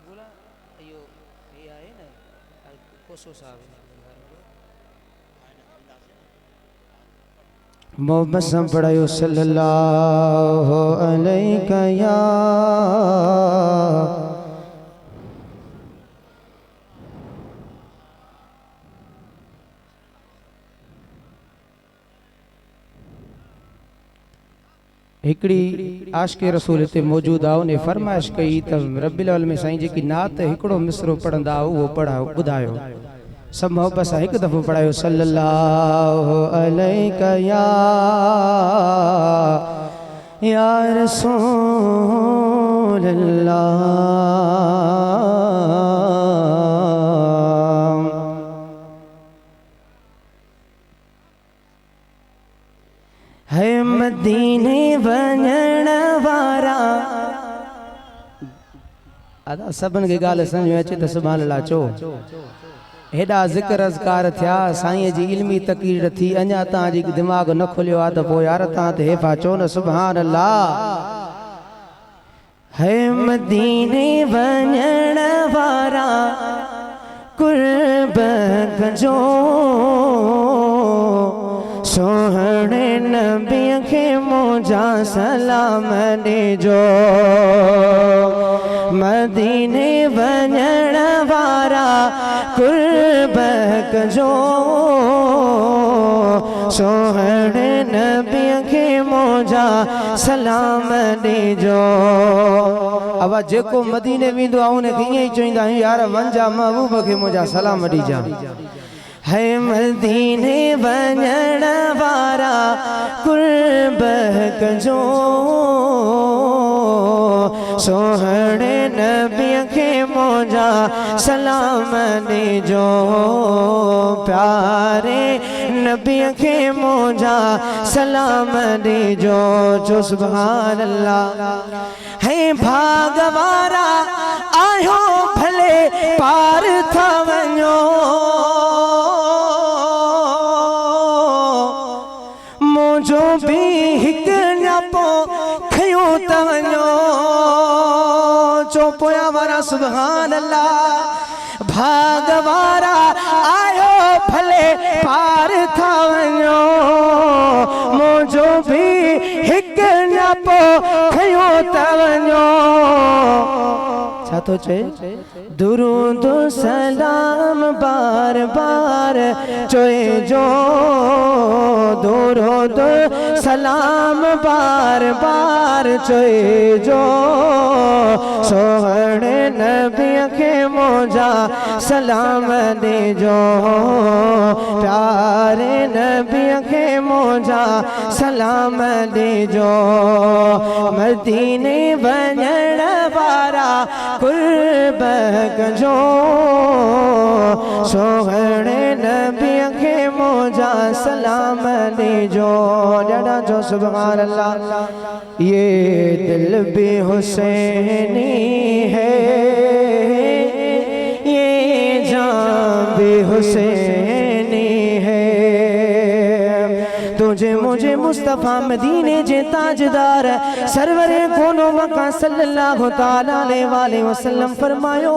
बोला यो ये आए ना कोसो साहब मोहम्मद सम पढ़ायो सल्लल्लाहु अलैहि या हिकड़ी आशिक़े रसूल हिते मौजूद आहे उन्हें फरमाइश कई त रब्बिल आलमीन साईं जेकी नात हिकिड़ो मिसरो पढ़ंदा उहो पढ़ायो ॿुधायो सब मोहब्बत सां हिकु दफ़ो पढ़ायो सल्लल्लाहु अलैहि या रसूल अल्लाह। है मदीने वञण वारा अदा सबन के गाल समझ में अचे त सुभान अल्लाह चो हेडा ज़िक्र अज़कार थिया साईं जी इल्मी तक़रीर थी अञा तां जी दिमाग न खुलियो आ त पोइ यार तां ते हेफा चो न सुभान अल्लाह। है मदीने वञण वारा कुर्ब कजो सोहणे नबी खे मुंहिंजा सलाम ॾिजो मदीने वञण वारा कुर्ब कजो सोहणे नबी खे मुंहिंजा सलाम ॾिजो। अब जेको मदीने वेंदो आहे उन खे ईअं ई चवंदा आहियूं यार वञा महबूब खे मुंहिंजा सलाम ॾिजां। है मदीने वञण वारा कुर्ब कजो सोहणे नबी खे मुंहिंजा सलाम ॾिजो प्यारे नबी खे मुंहिंजा सलाम ॾिजो जो सुभान अल्लाह। है भाग वारा आयो भले पार था वञो मुंहिंजो बि हिकु न्यापो खयो त वञो चो पोयां वारा सुभान अल्लाह। भाग वारा आयो भले पार था वञो मुंहिंजो बि हिकु न्यापो खयो त वञो छा थो चए दुरूद सलाम बार बार चोए जो दुरूद सलाम बार बार चोए जो सोहणे नबी खे मुंहिंजा सलाम ॾिजो प्यारे नबी खे मुंहिंजा सलाम ॾिजो मदीने वञण वारा कुर्ब कजो सोहणे नबी खे मुंहिंजा सलाम ॾिजो ॾाढा जो सुभान अल्लाह। ये दिल भी हुसैनी है ये जान भी हुसैनी है तुझे मुझे मुस्तफ़ा मदीने जे ताजदार सरवरे कोनो मका सल्लल्लाहु ताला अलैहि वसल्लम फरमायो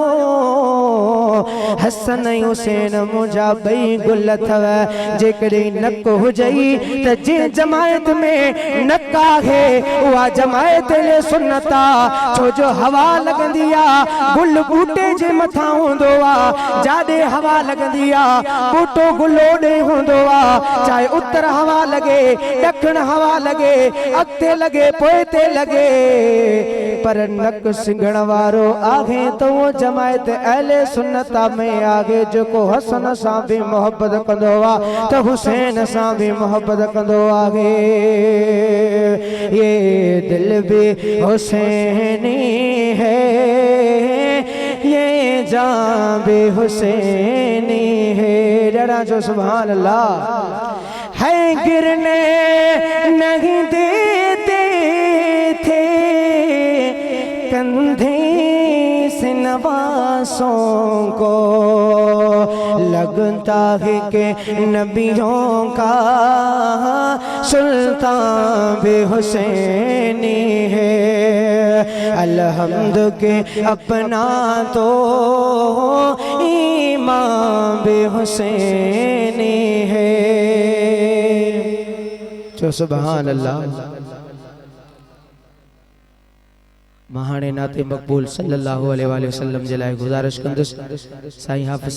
हसन हुसैन मुंहिंजा ॿई गुल अथव जेकॾहिं नक हुजई त जे जमायत में नक आहे उहा जमायत ले सुन्नता छो जो हवा लॻंदी आहे गुल बूटे जे मथां हूंदो आहे जाॾे हवा लॻंदी आहे बूटो गुल ओॾे हूंदो आहे चाहे उत्तर हवा लगे ॾखण हवा लगे अॻिते लगे पोइते लगे पर नक सिंघण वारो आहे त उहो जमायत अहले सुन्नत में आहे जेको हसन सां बि मोहब्बत कंदो आहे त हुसैन सां बि मोहब्बत कंदो आहे। ये दिल भी हुसैनी है ये जान भी हुसैनी है ॾाढा जो सुभान अल्लाह। है गिरने नहीं देते थे कंधे से नवासों को लगता है कि नबियों का सुल्तान भी हुसैनी है। अलहम्द के अपना तो इमाम भी हुसैनी है। जो सुभान अल्लाह। महाने नाते मकबूल सल्लल्लाहु अलैहि वसल्लम जलाए गुजारिश कंदुस साईं हाफ़िज़